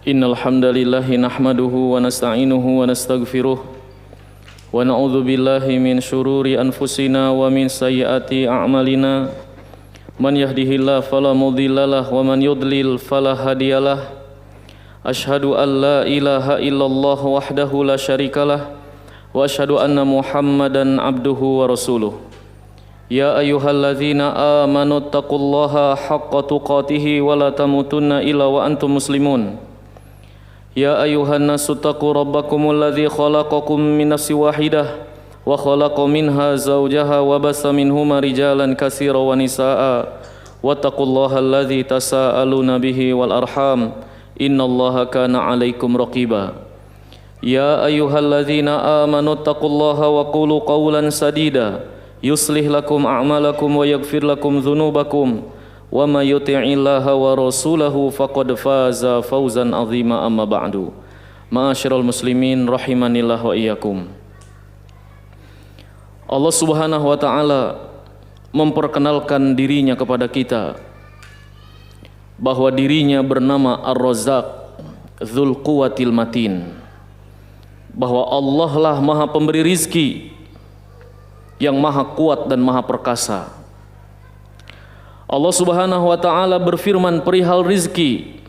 Innal hamdalillahi nahmaduhu wa nasta'inuhu wa nastaghfiruh wa na'udzu billahi min syururi anfusina wa min sayyiati a'malina. Man yahdihillahu fala mudhillalah wa man yudlil fala hadiyalah. Asyhadu an la ilaha illallah wahdahu la syarikalah wa asyhadu anna Muhammadan abduhu wa rasuluh. Ya ayyuhalladzina amanu taqullaha haqqa tuqatih wa la tamutunna illa wa antum muslimun. Ya ayyuhan nasu taqu rabbakumul ladzi khalaqakum min nafsin wahidah wa khalaqa minha zawjaha wa bassa minhuma rijalan katsiran wa nisaa'a wattaqullaha alladzi tasaaluna bihi wal arham innallaha kana 'alaikum raqiba. Ya ayyuhalladzina amanu taqullaha wa qulu qawlan sadida yuslih lakum a'malakum wa yaghfir lakum dzunubakum wa may yuti'illaha wa rasulahu faqad faza fawzan 'azima amma ba'du. Ma'asyiral muslimin rahimanillah wa iyyakum. Allah Subhanahu wa taala memperkenalkan dirinya kepada kita bahwa dirinya bernama Ar-Razzaq Dzul Quwwatil Matin, bahwa Allah lah Maha Pemberi rizki yang Maha Kuat dan Maha Perkasa. Allah Subhanahu wa taala berfirman perihal rizki,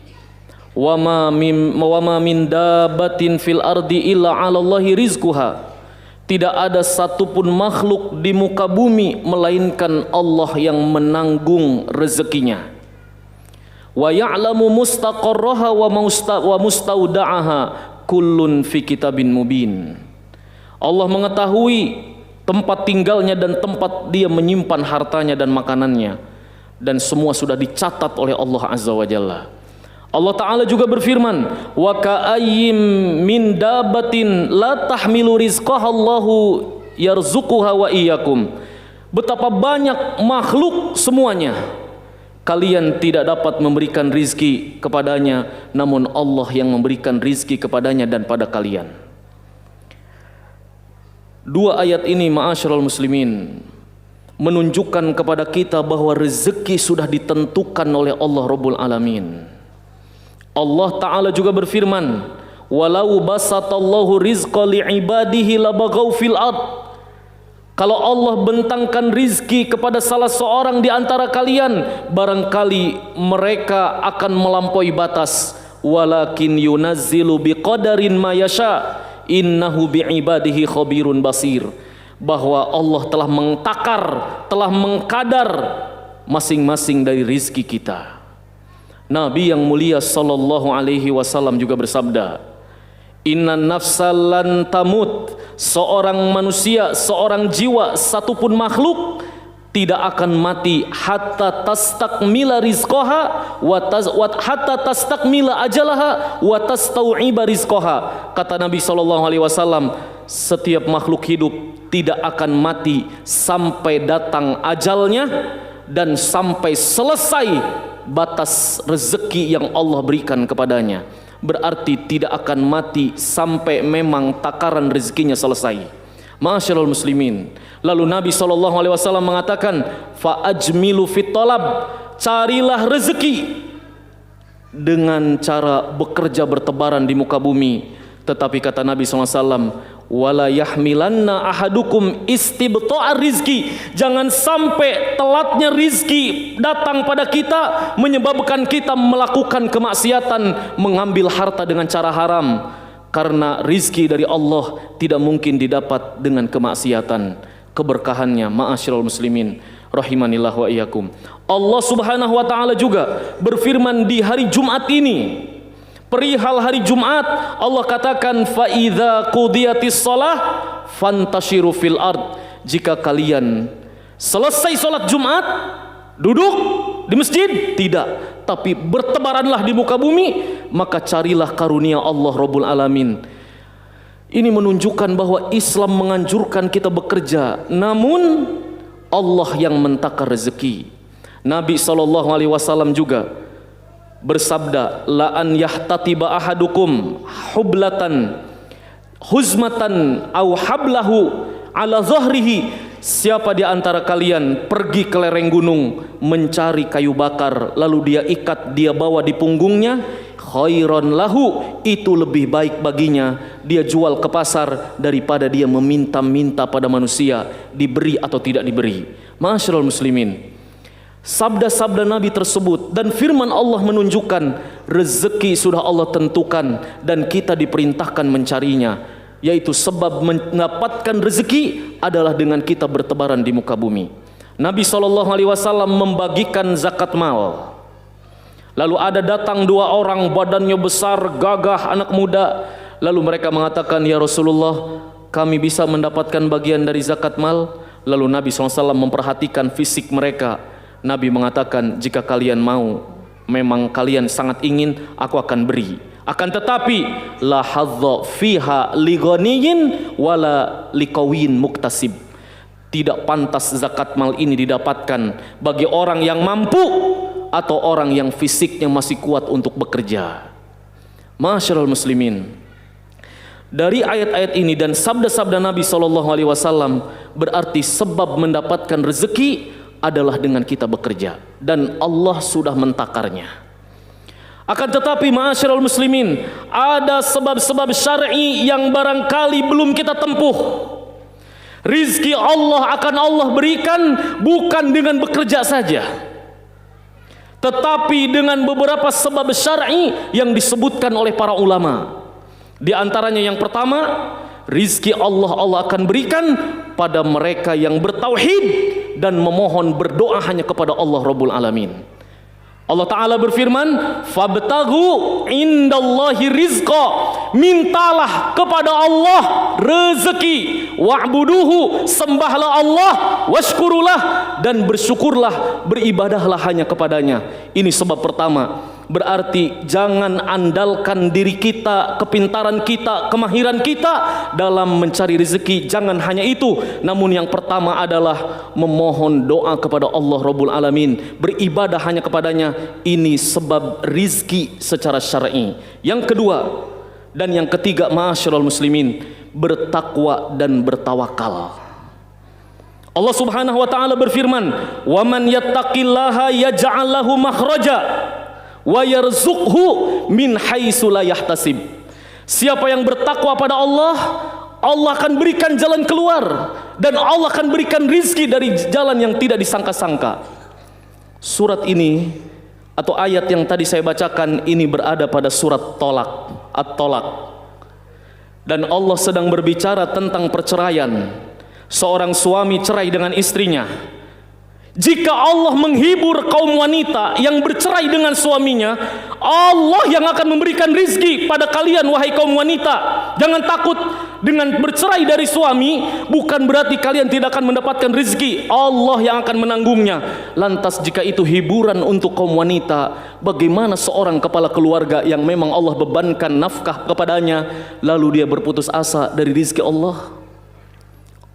wa ma min dabbatin fil ardi illa 'alallahi rizquha. Tidak ada satupun makhluk di muka bumi melainkan Allah yang menanggung rezekinya. Wa ya'lamu mustaqarraha wa mustauda'aha kullun fi kitabin mubin. Allah mengetahui tempat tinggalnya dan tempat dia menyimpan hartanya dan makanannya, dan semua sudah dicatat oleh Allah Azza wa Jalla. Allah Ta'ala juga berfirman, wa ka'ayyim min dabatin la tahmilu rizqaha Allahu yarzuquha wa iyyakum. Betapa banyak makhluk semuanya, kalian tidak dapat memberikan rizki kepadanya, namun Allah yang memberikan rizki kepadanya dan pada kalian. Dua ayat ini ma'asyiral muslimin menunjukkan kepada kita bahwa rezeki sudah ditentukan oleh Allah Rabbul Alamin. Allah Ta'ala juga berfirman, walau basatallahu rizqa li'ibadihi labaghaw fil ard. Kalau Allah bentangkan rizki kepada salah seorang di antara kalian, barangkali mereka akan melampaui batas. Walakin yunazzilu biqadarin ma yasha innahu bi'ibadihi khabirun basir. Bahwa Allah telah mengtakar, telah mengkadar masing-masing dari rizki kita. Nabi yang mulia sallallahu alaihi wasallam juga bersabda, innan nafsal lan tamut, seorang manusia, seorang jiwa, satupun makhluk tidak akan mati hatta tastakmila rizqaha hatta tastakmila ajalaha wa tastau'iba rizqaha. Kata Nabi sallallahu alaihi wasallam, setiap makhluk hidup tidak akan mati sampai datang ajalnya dan sampai selesai batas rezeki yang Allah berikan kepadanya. Berarti tidak akan mati sampai memang takaran rezekinya selesai. Ma'asyiral muslimin, lalu Nabi SAW mengatakan, fa ajmilu fit talab, carilah rezeki dengan cara bekerja bertebaran di muka bumi. Tetapi kata Nabi SAW, wala yahmilanna ahadukum istibta'ar rizki, jangan sampai telatnya rizki datang pada kita menyebabkan kita melakukan kemaksiatan, mengambil harta dengan cara haram. Karena rizki dari Allah tidak mungkin didapat dengan kemaksiatan. Keberkahannya, ma'asyiral muslimin rahimanillah wa iyyakum. Allah Subhanahu wa taala juga berfirman di hari Jumat ini, perihal hari Jumat, Allah katakan, fa idza qudiyatis shalah fantashiru fil ard. Jika kalian selesai salat Jumat, duduk di masjid? Tidak, tapi bertebaranlah di muka bumi, maka carilah karunia Allah Rabbul Alamin. Ini menunjukkan bahwa Islam menganjurkan kita bekerja, namun Allah yang mentakar rezeki. Nabi SAW juga bersabda, la an yahtatiba ahadukum hublatan huzmatan au hablahu ala zahrihi. Siapa di antara kalian pergi ke lereng gunung mencari kayu bakar, lalu dia ikat, dia bawa di punggungnya, khairon lahu, itu lebih baik baginya dia jual ke pasar daripada dia meminta-minta pada manusia diberi atau tidak diberi. Ma'asyiral muslimin, sabda-sabda Nabi tersebut dan firman Allah menunjukkan rezeki sudah Allah tentukan dan kita diperintahkan mencarinya, yaitu sebab mendapatkan rezeki adalah dengan kita bertebaran di muka bumi. Nabi SAW membagikan zakat mal. Lalu ada datang dua orang, badannya besar, gagah, anak muda. Lalu mereka mengatakan, ya Rasulullah, kami bisa mendapatkan bagian dari zakat mal? Lalu Nabi SAW memperhatikan fisik mereka. Nabi mengatakan, jika kalian mau, memang kalian sangat ingin, aku akan beri. Akan tetapi, la hadza fiha li ghaniyin wala liqawin muktasib. Tidak pantas zakat mal ini didapatkan bagi orang yang mampu atau orang yang fisiknya masih kuat untuk bekerja. Ma'asyiral muslimin, dari ayat-ayat ini dan sabda-sabda Nabi SAW berarti sebab mendapatkan rezeki adalah dengan kita bekerja, dan Allah sudah mentakarnya. Akan tetapi ma'asyiral muslimin, ada sebab-sebab syar'i yang barangkali belum kita tempuh. Rizki Allah akan Allah berikan bukan dengan bekerja saja, tetapi dengan beberapa sebab syar'i yang disebutkan oleh para ulama. Di antaranya yang pertama, rizki Allah akan berikan pada mereka yang bertauhid dan memohon berdoa hanya kepada Allah Rabbul Alamin. Allah Ta'ala berfirman, fabtaghu indallahi rizqa, mintalah kepada Allah rezeki, wa'buduhu, sembahlah Allah, washkurulah, dan bersyukurlah, beribadahlah hanya kepadanya. Ini sebab pertama. Berarti jangan andalkan diri kita, kepintaran kita, kemahiran kita dalam mencari rezeki. Jangan hanya itu. Namun yang pertama adalah memohon doa kepada Allah Rabbul Alamin, beribadah hanya kepadanya. Ini sebab rizki secara syar'i. Yang kedua dan yang ketiga, ma'asyiral muslimin, bertakwa dan bertawakal. Allah Subhanahu wa taala berfirman, "Wa man yattaqillaha yaj'al lahu makhraja wa yarzuqhu min haitsu la yahtasib." Siapa yang bertakwa pada Allah, Allah akan berikan jalan keluar dan Allah akan berikan rizki dari jalan yang tidak disangka-sangka. Surat ini atau ayat yang tadi saya bacakan ini berada pada surat Tolak, At-Tolak. Dan Allah sedang berbicara tentang perceraian. Seorang suami cerai dengan istrinya. Jika Allah menghibur kaum wanita yang bercerai dengan suaminya, Allah yang akan memberikan rizki pada kalian wahai kaum wanita. Jangan takut dengan bercerai dari suami, bukan berarti kalian tidak akan mendapatkan rizki. Allah yang akan menanggungnya. Lantas jika itu hiburan untuk kaum wanita, bagaimana seorang kepala keluarga yang memang Allah bebankan nafkah kepadanya, lalu dia berputus asa dari rizki Allah?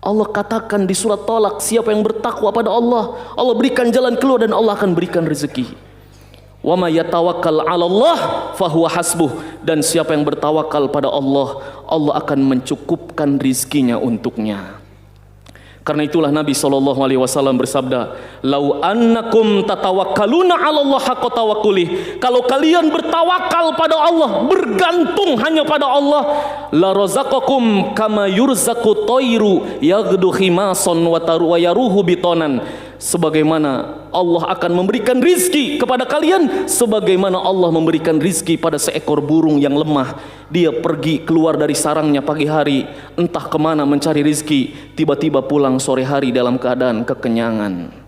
Allah katakan di surat Tolak, siapa yang bertakwa pada Allah, Allah berikan jalan keluar dan Allah akan berikan rezeki. Wa may yatawakkal 'alallah fahuwa hasbuh, dan siapa yang bertawakal pada Allah, Allah akan mencukupkan rizkinya untuknya. Karena itulah Nabi SAW bersabda, "Lau annakum tatawakkaluna 'alallah haqqa tawakkulih." Kalau kalian bertawakal pada Allah, bergantung hanya pada Allah, la razaqakum kama yurzaqu tayru yaghdu khimasan wa yaruhu bitonan. Sebagaimana Allah akan memberikan rizki kepada kalian, sebagaimana Allah memberikan rizki pada seekor burung yang lemah. Dia pergi keluar dari sarangnya pagi hari, entah kemana mencari rizki, tiba-tiba pulang sore hari dalam keadaan kekenyangan.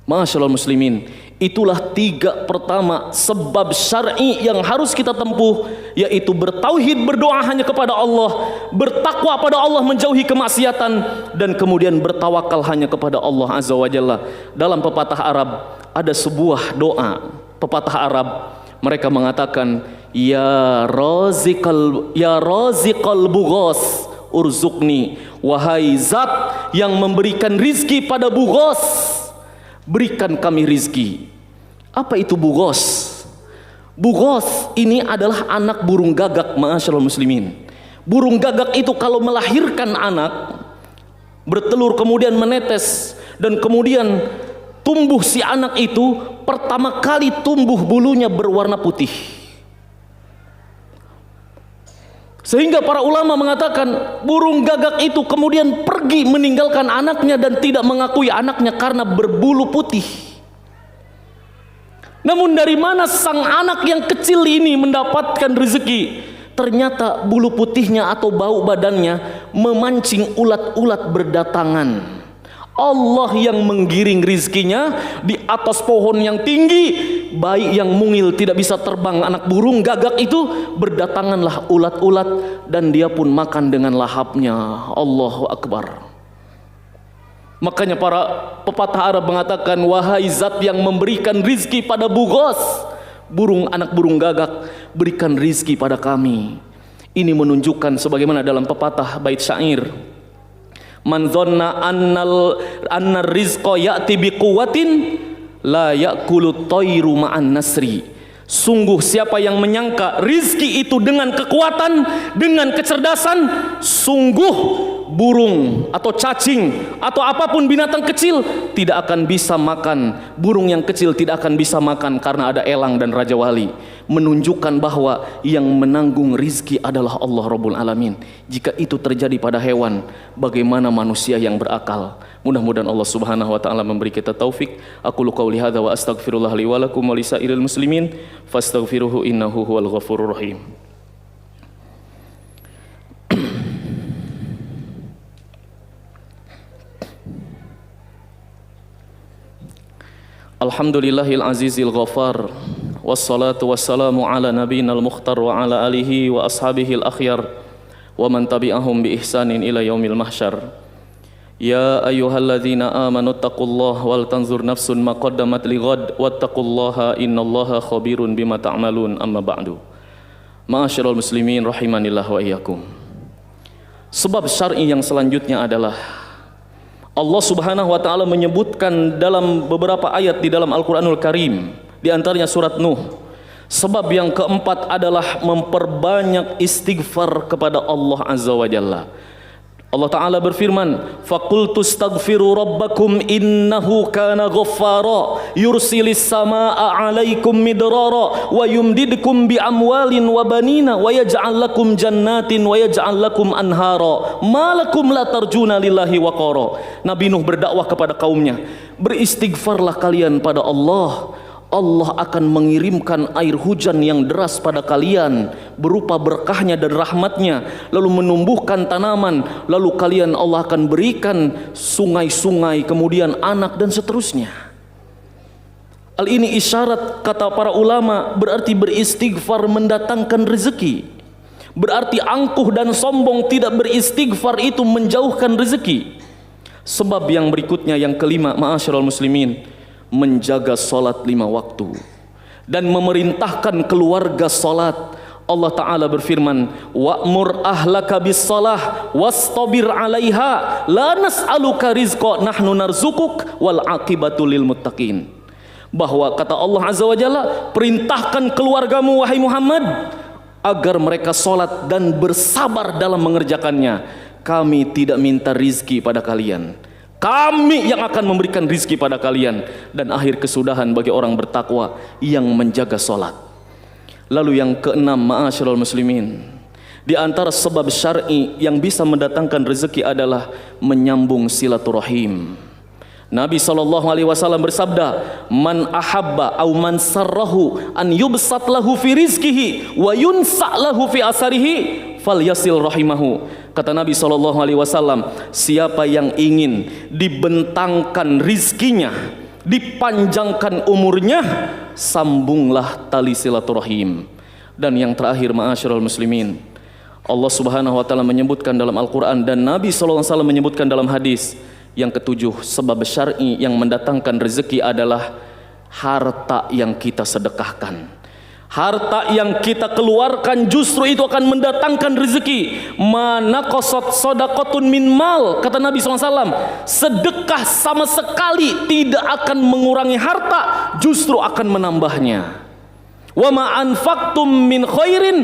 Masyaallah muslimin, itulah tiga pertama sebab syar'i yang harus kita tempuh, yaitu bertauhid, berdoa hanya kepada Allah, bertakwa pada Allah, menjauhi kemaksiatan, dan kemudian bertawakal hanya kepada Allah Azza wa Jalla. Dalam pepatah Arab ada sebuah doa, pepatah Arab, mereka mengatakan, ya raziqal bughos urzuqni, wahai zat yang memberikan rizki pada bughos, berikan kami rizki. Apa itu bughos? Bughos ini adalah anak burung gagak, ma'asyiral muslimin. Burung gagak itu kalau melahirkan anak, bertelur kemudian menetes, dan kemudian tumbuh si anak itu, pertama kali tumbuh bulunya berwarna putih. Sehingga para ulama mengatakan burung gagak itu kemudian pergi meninggalkan anaknya dan tidak mengakui anaknya karena berbulu putih. Namun dari mana sang anak yang kecil ini mendapatkan rezeki? Ternyata bulu putihnya atau bau badannya memancing ulat-ulat berdatangan. Allah yang menggiring rizkinya di atas pohon yang tinggi. Bayi yang mungil tidak bisa terbang, anak burung gagak itu, berdatanganlah ulat-ulat dan dia pun makan dengan lahapnya. Allahu Akbar. Makanya para pepatah Arab mengatakan, wahai zat yang memberikan rizki pada bugos, anak burung gagak, berikan rizki pada kami. Ini menunjukkan sebagaimana dalam pepatah bait syair, man dhanna anna rizqa ya'ti biquwwatin la ya'kulu tayru ma'an nasri. Sungguh siapa yang menyangka rizki itu dengan kekuatan, dengan kecerdasan, sungguh burung atau cacing atau apapun binatang kecil tidak akan bisa makan. Burung yang kecil tidak akan bisa makan karena ada elang dan raja wali. Menunjukkan bahwa yang menanggung rizki adalah Allah Rabbul Alamin. Jika itu terjadi pada hewan, bagaimana manusia yang berakal? Mudah-mudahan Allah Subhanahu wa taala memberi kita taufik. Aqulu qauli hadza wa astaghfirullah li wa lakum wa lisairil muslimin fastaghfiruhu innahu huwal ghafurur rahim. Alhamdulillahil azizil ghafar, wassalatu wassalamu ala nabiyinal mukhtar wa ala alihi wa ashabihil akhyar wa man tabi'ahum bi ihsanin ila yaumil mahsyar. Ya ayyuhalladzina amanu taqullaha wal tanzur nafsun ma qaddamat lighad wattaqullaha innallaha khabirun bima ta'malun. Amma ba'du. Ma'asyiral muslimin rahimanillah wa iyyakum. Sebab syar'i yang selanjutnya adalah Allah Subhanahu wa taala menyebutkan dalam beberapa ayat di dalam Al-Qur'anul Karim, di antaranya surat Nuh. Sebab yang keempat adalah memperbanyak istighfar kepada Allah Azza wa Jalla. Allah Ta'ala berfirman, faqultu astaghfiru rabbakum innahu kana ghaffara yursilis samaa'a 'alaikum midrara wa yumdidkum bi amwalin wa banina wa yaj'al lakum jannatin wa yaj'al lakum anhara ma lakum la tarjuna lillahi waqara. Nabi Nuh berdakwah kepada kaumnya, beristighfarlah kalian pada Allah. Allah akan mengirimkan air hujan yang deras pada kalian berupa berkahnya dan rahmatnya, lalu menumbuhkan tanaman, lalu kalian Allah akan berikan sungai-sungai, kemudian anak dan seterusnya. Hal ini isyarat, kata para ulama, berarti beristighfar mendatangkan rezeki. Berarti angkuh dan sombong tidak beristighfar itu menjauhkan rezeki. Sebab yang berikutnya, yang kelima, ma'asyiral muslimin, menjaga salat 5 waktu dan memerintahkan keluarga salat. Allah Ta'ala berfirman, wa'mur ahlaka bis salah wastabir 'alaiha la nas'aluka rizqa nahnu narzukuk wal 'aqibatu lil muttaqin. Bahwa kata Allah Azza wa Jalla, perintahkan keluargamu wahai Muhammad agar mereka salat dan bersabar dalam mengerjakannya. Kami tidak minta rizki pada kalian, kami yang akan memberikan rizki pada kalian. Dan akhir kesudahan bagi orang bertakwa yang menjaga solat. Lalu yang keenam, ma'asyiral muslimin, di antara sebab syar'i yang bisa mendatangkan rezeki adalah menyambung silaturahim. Nabi SAW bersabda, man ahabba au man sarrahu an yubsat lahu fi rizkihi wa yunsa lahu fi asarihi falyasil rahimahu. Kata Nabi SAW, siapa yang ingin dibentangkan rizkinya, dipanjangkan umurnya, sambunglah tali silaturahim. Dan yang terakhir, ma'asyiral muslimin, Allah Subhanahu wa taala menyebutkan dalam Al-Quran dan Nabi SAW menyebutkan dalam hadis, yang ketujuh, sebab syar'i yang mendatangkan rezeki adalah harta yang kita sedekahkan. Harta yang kita keluarkan justru itu akan mendatangkan rezeki. Mana qasat sadaqatun min mal, kata Nabi SAW, sedekah sama sekali tidak akan mengurangi harta, justru akan menambahnya. Wa ma anfaqtum min khairin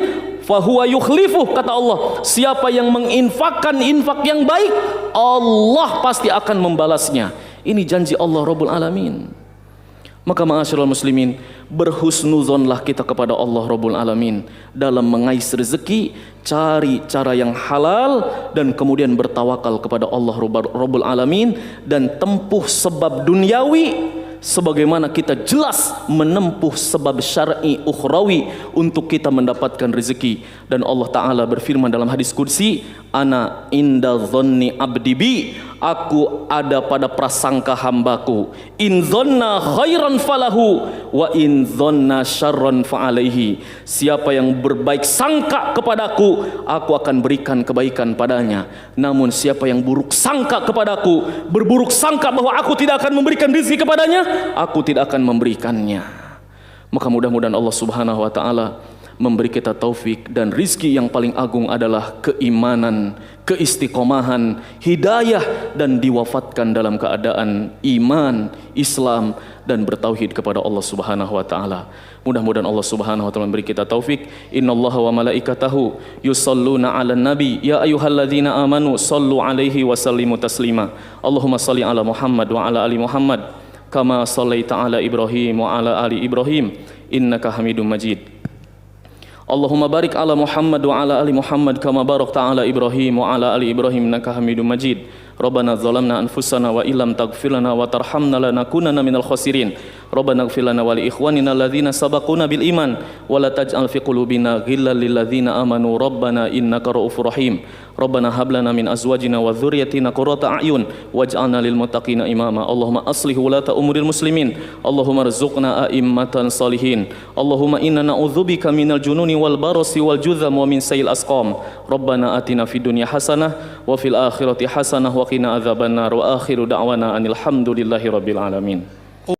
fahuwa yukhlifuh, kata Allah, siapa yang menginfakkan infak yang baik, Allah pasti akan membalasnya. Ini janji Allah Rabbul Alamin. Maka ma'asyiral muslimin, berhusnuzonlah kita kepada Allah Rabbul Alamin dalam mengais rezeki, cari cara yang halal dan kemudian bertawakal kepada Allah Rabbul Alamin dan tempuh sebab duniawi sebagaimana kita jelas menempuh sebab syar'i ukhrawi untuk kita mendapatkan rezeki. Dan Allah Ta'ala berfirman dalam hadis qudsi, ana inda dhanni abdi bi, aku ada pada prasangka hambaku, in dhanna khairan falahu wa in dhanna syarran fa'alaihi. Siapa yang berbaik sangka kepadaku, aku akan berikan kebaikan padanya. Namun siapa yang buruk sangka kepadaku, berburuk sangka bahwa aku tidak akan memberikan rezeki kepadanya, aku tidak akan memberikannya. Maka mudah-mudahan Allah Subhanahu wa taala memberi kita taufik, dan rizki yang paling agung adalah keimanan, keistiqomahan, hidayah, dan diwafatkan dalam keadaan iman, Islam, dan bertauhid kepada Allah Subhanahu wa taala. Mudah-mudahan Allah Subhanahu wa taala memberi kita taufik. Innallaha wa malaikatahu yusalluna 'alan nabi ya ayyuhalladzina amanu sallu 'alaihi wa sallimu taslima. Allahumma shalli 'ala Muhammad wa 'ala ali Muhammad kama shallaita 'ala Ibrahim wa 'ala ali Ibrahim innaka Hamidum Majid. Allahumma barik 'ala Muhammad wa 'ala ali Muhammad kama barakta 'ala Ibrahim wa 'ala ali Ibrahim innaka Hamidum Majid. Rabbana zalamna anfusana wa illam taghfir lana wa tarhamna lanakunanna minal khasirin. Rabbana ighfir lana wa li ikhwanina alladzina sabaquna bil iman wa la taj'al fi qulubina ghillan lil ladzina amanu rabbana innaka ra'ufur rahim. Rabbana hab lana min azwajina wa dzurriyyatina qurrata a'yun waj'alna lil muttaqina imama. Allahumma aslih wulata umuril muslimin. Allahumma rzuqna a'immatan salihin. Allahumma inna na'udzubika minal jununi wal barasi wal judham wa min sayil asqam. Rabbana atina fid dunya hasanah wa fil akhirati hasanah wa qina adzabannar wa akhiru da'wana anil hamdulillahi rabbil alamin.